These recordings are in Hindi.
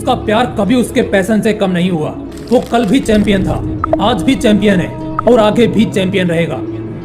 उसका प्यार कभी उसके पैशन से कम नहीं हुआ। वो कल भी चैंपियन था, आज भी चैंपियन है और आगे भी चैंपियन रहेगा।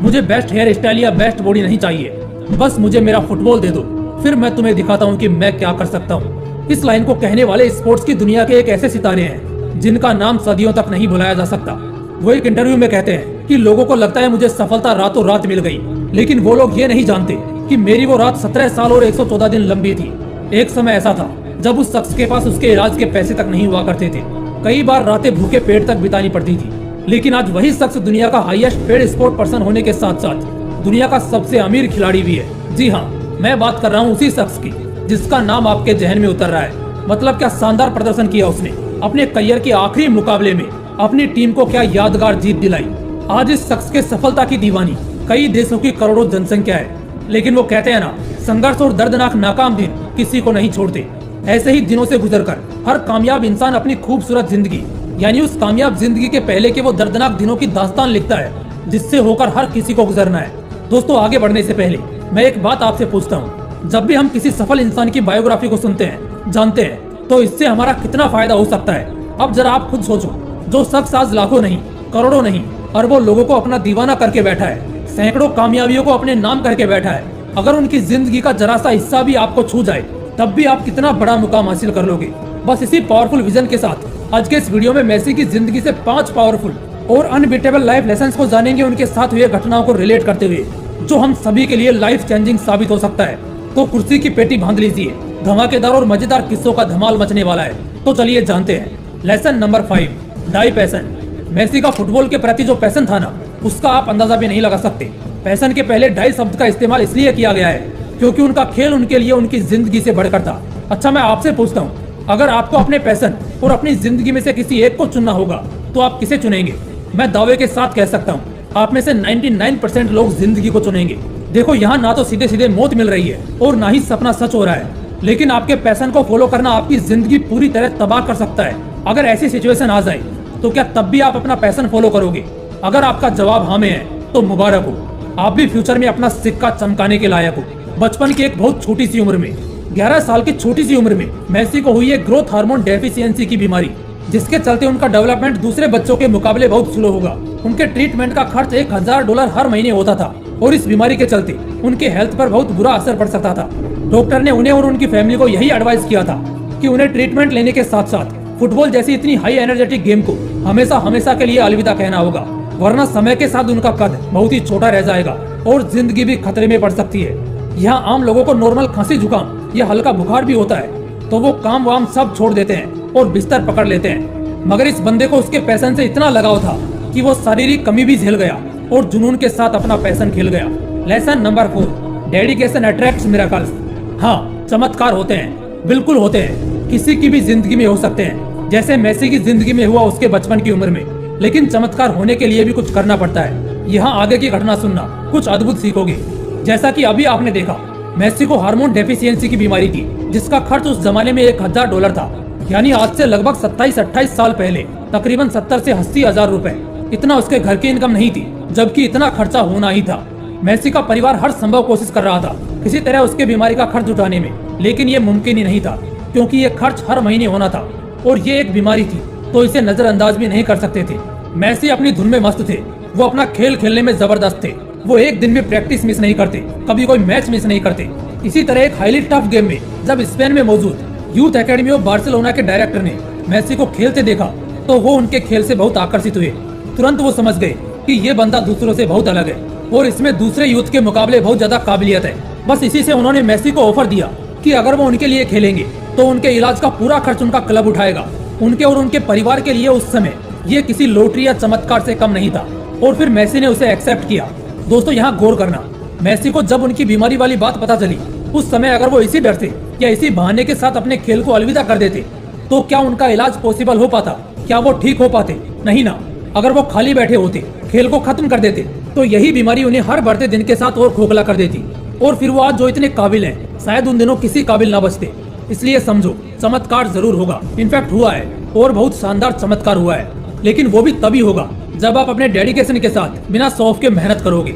मुझे बेस्ट हेयर स्टाइल या बेस्ट बॉडी नहीं चाहिए, बस मुझे मेरा फुटबॉल दे दो, फिर मैं तुम्हें दिखाता हूँ कि मैं क्या कर सकता हूँ। इस लाइन को कहने वाले स्पोर्ट्स की दुनिया के एक ऐसे सितारे हैं जिनका नाम सदियों तक नहीं भुलाया जा सकता। वो एक इंटरव्यू में कहते हैं कि लोगों को लगता है मुझे सफलता रातों रात मिल गई, लेकिन वो लोग ये नहीं जानते कि मेरी वो रात 17 साल और 114 दिन लंबी थी। एक समय ऐसा था जब उस शख्स के पास उसके इलाज के पैसे तक नहीं हुआ करते थे। कई बार रातें भूखे पेट तक बितानी पड़ती थी। लेकिन आज वही शख्स दुनिया का हाईएस्ट पेड स्पोर्ट पर्सन होने के साथ साथ दुनिया का सबसे अमीर खिलाड़ी भी है। जी हाँ, मैं बात कर रहा हूँ उसी शख्स की जिसका नाम आपके जहन में उतर रहा है। मतलब क्या शानदार प्रदर्शन किया उसने अपने करियर के आखिरी मुकाबले में, अपनी टीम को क्या यादगार जीत दिलाई। आज इस शख्स के सफलता की दीवानी कई देशों की करोड़ों जनसंख्या है। लेकिन वो कहते हैं ना, संघर्ष और दर्दनाक नाकाम दिन किसी को नहीं छोड़ते। ऐसे ही दिनों से गुजरकर हर कामयाब इंसान अपनी खूबसूरत जिंदगी यानी उस कामयाब जिंदगी के पहले के वो दर्दनाक दिनों की दास्तान लिखता है, जिससे होकर हर किसी को गुजरना है। दोस्तों, आगे बढ़ने से पहले मैं एक बात आपसे पूछता हूँ, जब भी हम किसी सफल इंसान की बायोग्राफी को सुनते हैं, जानते हैं, तो इससे हमारा कितना फायदा हो सकता है। अब जरा आप खुद सोचो, जो शख्स आज लाखों नहीं, करोड़ों नहीं, अरबों लोगों को अपना दीवाना करके बैठा है, सैकड़ों कामयाबियों को अपने नाम करके बैठा है, अगर उनकी जिंदगी का जरा सा हिस्सा भी आपको छू जाए, तब भी आप कितना बड़ा मुकाम हासिल कर लोगे। बस इसी पावरफुल विजन के साथ आज के इस वीडियो में मेसी की जिंदगी से 5 पावरफुल और अनबीटेबल लाइफ लेसन्स को जानेंगे, उनके साथ हुए घटनाओं को रिलेट करते हुए, जो हम सभी के लिए लाइफ चेंजिंग साबित हो सकता है। तो कुर्सी की पेटी बांध लीजिए, धमाकेदार और मजेदार किस्सों का धमाल मचने वाला है। तो चलिए जानते हैं। Lesson number 5, die passion. Messi का फुटबॉल के प्रति जो पैशन था ना, उसका आप अंदाजा भी नहीं लगा सकते। पैशन के पहले डाई शब्द का इस्तेमाल इसलिए किया गया है क्योंकि उनका खेल उनके लिए उनकी जिंदगी से बढ़कर था। अच्छा, मैं आपसे पूछता हूँ, अगर आपको अपने पैशन और अपनी जिंदगी में से किसी एक को चुनना होगा तो आप किसे चुनेंगे? मैं दावे के साथ कह सकता हूँ, आप में से 99% लोग जिंदगी को चुनेंगे। देखो, यहाँ ना तो सीधे सीधे मौत मिल रही है और ना ही सपना सच हो रहा है, लेकिन आपके पैशन को फॉलो करना आपकी जिंदगी पूरी तरह तबाह कर सकता है। अगर ऐसी सिचुएशन आ जाए तो क्या तब भी आप अपना पैशन फॉलो करोगे? अगर आपका जवाब हाँ में है तो मुबारक हो, आप भी फ्यूचर में अपना सिक्का चमकाने के लायक हो। बचपन की एक बहुत छोटी सी उम्र में, 11 साल की छोटी सी उम्र में मेसी को हुई एक ग्रोथ हार्मोन डेफिशिएंसी की बीमारी, जिसके चलते उनका डेवलपमेंट दूसरे बच्चों के मुकाबले बहुत स्लो होगा। उनके ट्रीटमेंट का खर्च $1000 हर महीने होता था और इस बीमारी के चलते उनके हेल्थ पर बहुत बुरा असर पड़ सकता था। डॉक्टर ने उन्हें और उनकी फैमिली को यही एडवाइस किया था कि उन्हें ट्रीटमेंट लेने के साथ साथ फुटबॉल जैसी इतनी हाई एनर्जेटिक गेम को हमेशा हमेशा के लिए अलविदा कहना होगा, वरना समय के साथ उनका कद बहुत ही छोटा रह जाएगा और जिंदगी भी खतरे में पड़ सकती है। यहाँ आम लोगों को नॉर्मल खांसी जुकाम या हल्का बुखार भी होता है तो वो काम वाम सब छोड़ देते हैं और बिस्तर पकड़ लेते हैं, मगर इस बंदे को उसके पैशन से इतना लगाव था कि वो शारीरिक कमी भी झेल गया और जुनून के साथ अपना पैशन खेल गया। Lesson number 4, dedication attracts miracles. हाँ, चमत्कार होते हैं, बिल्कुल होते हैं, किसी की भी जिंदगी में हो सकते हैं, जैसे मेसी की जिंदगी में हुआ उसके बचपन की उम्र में। लेकिन चमत्कार होने के लिए भी कुछ करना पड़ता है। यहाँ आगे की घटना सुनना, कुछ अद्भुत सीखोगे। जैसा कि अभी आपने देखा, मेसी को हार्मोन डेफिशिएंसी की बीमारी थी, जिसका खर्च उस जमाने में $1000 था, यानी आज से लगभग 27-28 साल पहले तकरीबन 70 से 80 हजार रुपए। इतना उसके घर की इनकम नहीं थी, जबकि इतना खर्चा होना ही था। मेसी का परिवार हर संभव कोशिश कर रहा था किसी तरह उसके बीमारी का खर्च उठाने में, लेकिन ये मुमकिन ही नहीं था क्योंकि ये खर्च हर महीने होना था और ये एक बीमारी थी तो इसे नजरअंदाज भी नहीं कर सकते थे। मेसी अपनी धुन में मस्त थे, वो अपना खेल खेलने में जबरदस्त थे। वो एक दिन भी प्रैक्टिस मिस नहीं करते, कभी कोई मैच मिस नहीं करते। इसी तरह एक हाईली टफ गेम में जब स्पेन में मौजूद यूथ एकेडमी ऑफ बार्सिलोना के डायरेक्टर ने मेसी को खेलते देखा तो वो उनके खेल से बहुत आकर्षित हुए। तुरंत वो समझ गए कि ये बंदा दूसरों से बहुत अलग है और इसमें दूसरे यूथ के मुकाबले बहुत ज्यादा काबिलियत है। बस इसी से उन्होंने मेसी को ऑफर दिया कि अगर वो उनके लिए खेलेंगे तो उनके इलाज का पूरा खर्च उनका क्लब उठाएगा। उनके और उनके परिवार के लिए उस समय ये किसी लॉटरी या चमत्कार से कम नहीं था और फिर मेसी ने उसे एक्सेप्ट किया। दोस्तों, यहाँ गौर करना, मेसी को जब उनकी बीमारी वाली बात पता चली, उस समय अगर वो इसी डर से या इसी बहाने के साथ अपने खेल को अलविदा कर देते तो क्या उनका इलाज पॉसिबल हो पाता? क्या वो ठीक हो पाते? नहीं ना। अगर वो खाली बैठे होते, खेल को खत्म कर देते, तो यही बीमारी उन्हें हर बढ़ते दिन के साथ और खोखला कर देती और फिर वो आज जो इतने काबिल हैं, शायद उन दिनों किसी काबिल ना बचते। इसलिए समझो, चमत्कार जरूर होगा, इनफैक्ट हुआ है और बहुत शानदार चमत्कार हुआ है, लेकिन वो भी तभी होगा जब आप अपने डेडिकेशन के साथ बिना सौंफ के मेहनत करोगे।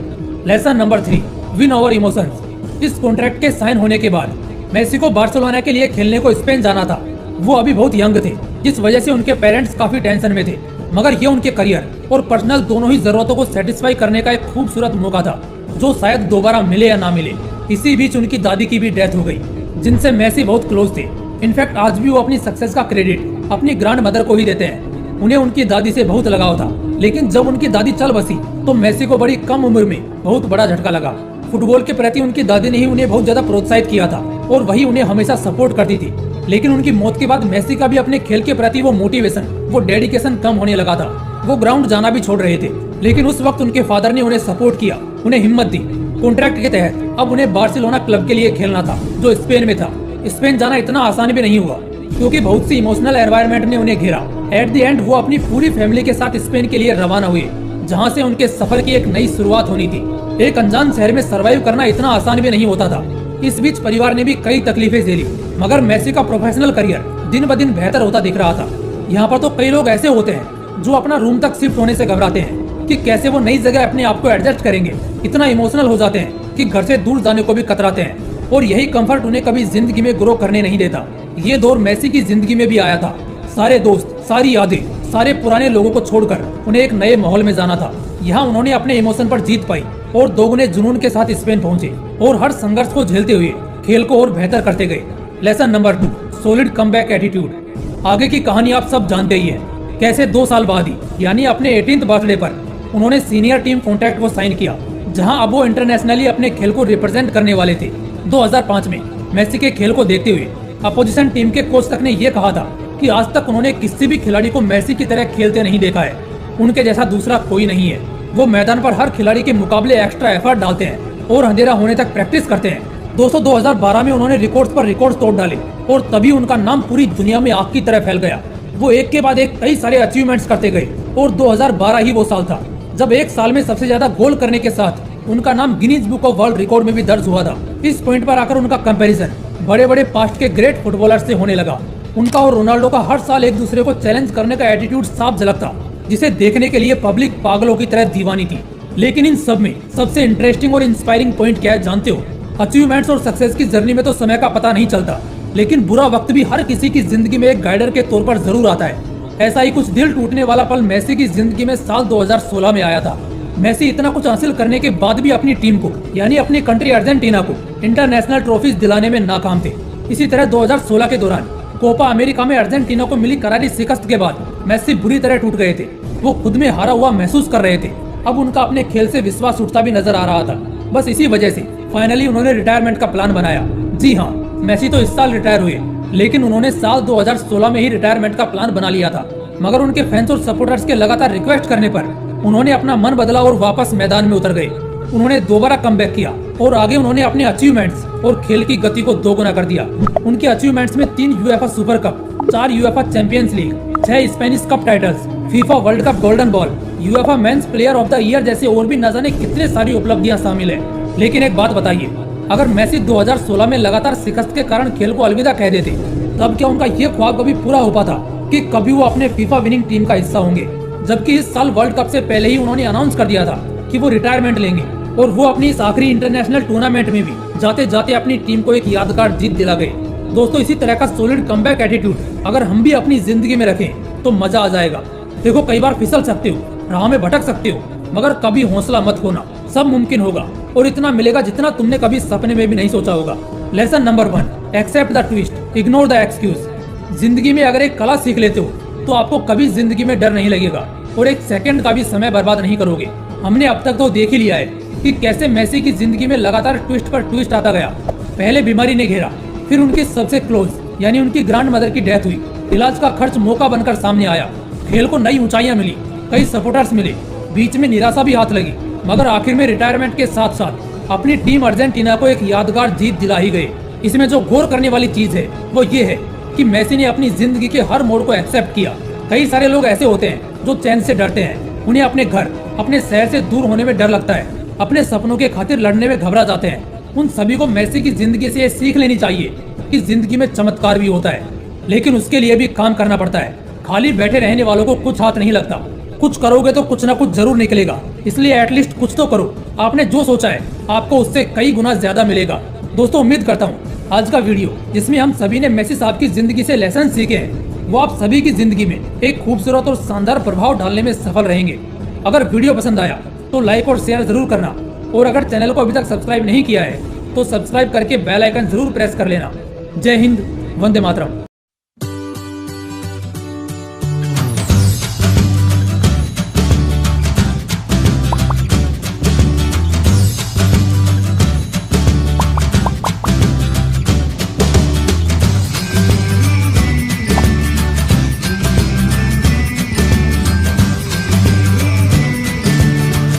Lesson number 3, win over emotions. इस कॉन्ट्रैक्ट के साइन होने के बाद मेसी को बार्सिलोना के लिए खेलने को स्पेन जाना था, वो अभी बहुत यंग थे, जिस वजह से उनके पेरेंट्स काफी टेंशन में थे। मगर ये उनके करियर और पर्सनल दोनों ही जरूरतों को सेटिस्फाई करने का एक खूबसूरत मौका था, जो शायद दोबारा मिले या ना मिले। इसी बीच उनकी दादी की भी डेथ हो गई, जिनसे मेसी बहुत क्लोज थे। इनफैक्ट आज भी वो अपनी सक्सेस का क्रेडिट अपनी ग्रैंड मदर को ही देते हैं। उन्हें उनकी दादी से बहुत लगाव था, लेकिन जब उनकी दादी चल बसी तो मेसी को बड़ी कम उम्र में बहुत बड़ा झटका लगा। फुटबॉल के प्रति उनकी दादी ने ही उन्हें बहुत ज्यादा प्रोत्साहित किया था और वही उन्हें हमेशा सपोर्ट करती थी। लेकिन उनकी मौत के बाद मेसी का भी अपने खेल के प्रति वो मोटिवेशन, वो डेडिकेशन कम होने लगा था। वो ग्राउंड जाना भी छोड़ रहे थे, लेकिन उस वक्त उनके फादर ने उन्हें सपोर्ट किया, उन्हें हिम्मत दी। कॉन्ट्रैक्ट के तहत अब उन्हें बार्सिलोना क्लब के लिए खेलना था, जो स्पेन में था। स्पेन जाना इतना आसान भी नहीं हुआ, क्योंकि बहुत सी इमोशनल एनवायरनमेंट ने उन्हें घेरा। एट द एंड वो अपनी पूरी फैमिली के साथ स्पेन के लिए रवाना हुए, जहां से उनके सफर की एक नई शुरुआत होनी थी। एक अनजान शहर में सरवाइव करना इतना आसान भी नहीं होता था। इस बीच परिवार ने भी कई तकलीफें झेली, मगर मेसी का प्रोफेशनल करियर दिन ब दिन बेहतर होता दिख रहा था। यहाँ पर तो कई लोग ऐसे होते हैं जो अपना रूम तक शिफ्ट होने से घबराते हैं कि कैसे वो नई जगह अपने आप को एडजस्ट करेंगे। इतना इमोशनल हो जाते हैं कि घर से दूर जाने को भी कतराते हैं, और यही कंफर्ट उन्हें कभी जिंदगी में ग्रो करने नहीं देता। ये दौर मेसी की जिंदगी में भी आया था। सारे दोस्त, सारी यादें, सारे पुराने लोगों को छोड़कर उन्हें एक नए माहौल में जाना था। यहाँ उन्होंने अपने इमोशन पर जीत पाई और दोगुने जुनून के साथ स्पेन पहुंचे, और हर संघर्ष को झेलते हुए खेल को और बेहतर करते गए। Lesson number 2, solid comeback attitude. आगे की कहानी आप सब जानते ही हैं। कैसे 2 साल बाद ही, यानी अपने 18th बर्थडे पर उन्होंने सीनियर टीम कॉन्ट्रैक्ट को साइन किया, जहां अब वो इंटरनेशनली अपने खेल को रिप्रेजेंट करने वाले थे। 2005 में मेसी के खेल को देखते हुए अपोजिशन टीम के कोच तक ने ये कहा था कि आज तक उन्होंने किसी भी खिलाड़ी को मेसी की तरह खेलते नहीं देखा है। उनके जैसा दूसरा कोई नहीं है। वो मैदान पर हर खिलाड़ी के मुकाबले एक्स्ट्रा एफर्ट डालते हैं और अंधेरा होने तक प्रैक्टिस करते हैं। दोस्तों 2012 में उन्होंने रिकॉर्ड्स पर रिकॉर्ड्स तोड़ डाले, और तभी उनका नाम पूरी दुनिया में आग की तरह फैल गया। वो एक के बाद एक कई सारे अचीवमेंट्स करते गए, और 2012 ही वो साल था जब एक साल में सबसे ज्यादा गोल करने के साथ उनका नाम Guinness book of world record में भी दर्ज हुआ था। इस पॉइंट पर आकर उनका कंपैरिजन बड़े बड़े पास्ट के ग्रेट फुटबॉलर्स से होने लगा। उनका और रोनाल्डो का हर साल एक दूसरे को चैलेंज करने का एटीट्यूड साफ झलकता, जिसे देखने के लिए पब्लिक पागलों की तरह दीवानी थी। लेकिन इन सब में सबसे इंटरेस्टिंग और इंस्पायरिंग पॉइंट क्या है जानते हो? अचीवमेंट्स और सक्सेस की जर्नी में तो समय का पता नहीं चलता, लेकिन बुरा वक्त भी हर किसी की जिंदगी में एक गाइडर के तौर पर जरूर आता है। ऐसा ही कुछ दिल टूटने वाला पल मेसी की जिंदगी में साल 2016 में आया था। मेसी इतना कुछ हासिल करने के बाद भी अपनी टीम को, यानी अपनी कंट्री अर्जेंटीना को इंटरनेशनल ट्रॉफीज दिलाने में नाकाम थे। इसी तरह 2016 के दौरान कोपा अमेरिका में अर्जेंटीना को मिली करारी शिकस्त के बाद मेसी बुरी तरह टूट गए थे। वो खुद में हारा हुआ महसूस कर रहे थे। अब उनका अपने खेल से विश्वास उठता भी नजर आ रहा था। बस इसी वजह से फाइनली उन्होंने रिटायरमेंट का प्लान बनाया। जी हाँ, मेसी तो इस साल रिटायर हुए, लेकिन उन्होंने साल 2016 में ही रिटायरमेंट का प्लान बना लिया था। मगर उनके फैंस और सपोर्टर्स के लगातार रिक्वेस्ट करने पर उन्होंने अपना मन बदला और वापस मैदान में उतर गए। उन्होंने दोबारा कमबैक किया और आगे उन्होंने अपने अचीवमेंट्स और खेल की गति को दोगुना कर दिया। उनके अचीवमेंट्स में 3 UEFA super cup, 4 UEFA champions league, 6 Spanish cup titles, FIFA world cup golden ball, UEFA men's player of the year जैसे और भी न जाने कितने सारी उपलब्धियां शामिल है। लेकिन एक बात बताइए, अगर मेसी 2016 में लगातार शिकस्त के कारण खेल को अलविदा कह देते, तब क्या उनका ये ख्वाब कभी पूरा हो पाता कि कभी वो अपने फीफा विनिंग टीम का हिस्सा होंगे? जबकि इस साल वर्ल्ड कप से पहले ही उन्होंने अनाउंस कर दिया था कि वो रिटायरमेंट लेंगे, और वो अपनी इस आखिरी इंटरनेशनल टूर्नामेंट में भी जाते जाते अपनी टीम को एक यादगार जीत दिला गए। दोस्तों इसी तरह का सॉलिड कमबैक एटीट्यूड अगर हम भी अपनी जिंदगी में रखें तो मजा आ जाएगा। देखो कई बार फिसल सकते हो, राह में भटक सकते हो, मगर कभी हौसला मत खोना, सब मुमकिन होगा और इतना मिलेगा जितना तुमने कभी सपने में भी नहीं सोचा होगा। Lesson number 1, accept the twist, ignore the excuse. जिंदगी में अगर एक कला सीख लेते हो तो आपको कभी जिंदगी में डर नहीं लगेगा और एक सेकंड का भी समय बर्बाद नहीं करोगे। हमने अब तक तो देख ही लिया है कि कैसे मेसी की जिंदगी में लगातार ट्विस्ट पर ट्विस्ट आता गया। पहले बीमारी ने घेरा, फिर उनकी सबसे क्लोज यानी उनकी ग्रैंड मदर की डेथ हुई। इलाज का खर्च मौका बनकर सामने आया। खेल को नई ऊंचाइयां मिली, कई सपोर्टर्स मिले, बीच में निराशा भी हाथ लगी, मगर आखिर में रिटायरमेंट के साथ साथ अपनी टीम अर्जेंटीना को एक यादगार जीत दिला ही गए। इसमें जो गौर करने वाली चीज है वो ये है कि मेसी ने अपनी जिंदगी के हर मोड़ को एक्सेप्ट किया। कई सारे लोग ऐसे होते हैं जो चैन से डरते हैं, उन्हें अपने घर, अपने शहर से दूर होने में डर लगता है, अपने सपनों के खातिर लड़ने में घबरा जाते हैं। उन सभी को मेसी की जिंदगी से ये सीख लेनी चाहिए कि जिंदगी में चमत्कार भी होता है, लेकिन उसके लिए भी काम करना पड़ता है। खाली बैठे रहने वालों को कुछ हाथ नहीं लगता। कुछ करोगे तो कुछ ना कुछ जरूर निकलेगा, इसलिए एटलीस्ट कुछ तो करो। आपने जो सोचा है आपको उससे कई गुना ज्यादा मिलेगा। दोस्तों उम्मीद करता हूँ आज का वीडियो जिसमें हम सभी ने मेसी साहब की जिंदगी से लेसन सीखे हैं, वो आप सभी की जिंदगी में एक खूबसूरत और शानदार प्रभाव डालने में सफल रहेंगे। अगर वीडियो पसंद आया तो लाइक और शेयर जरूर करना, और अगर चैनल को अभी तक सब्सक्राइब नहीं किया है तो सब्सक्राइब करके बेल आइकन जरूर प्रेस कर लेना। जय हिंद, वंदे मातरम।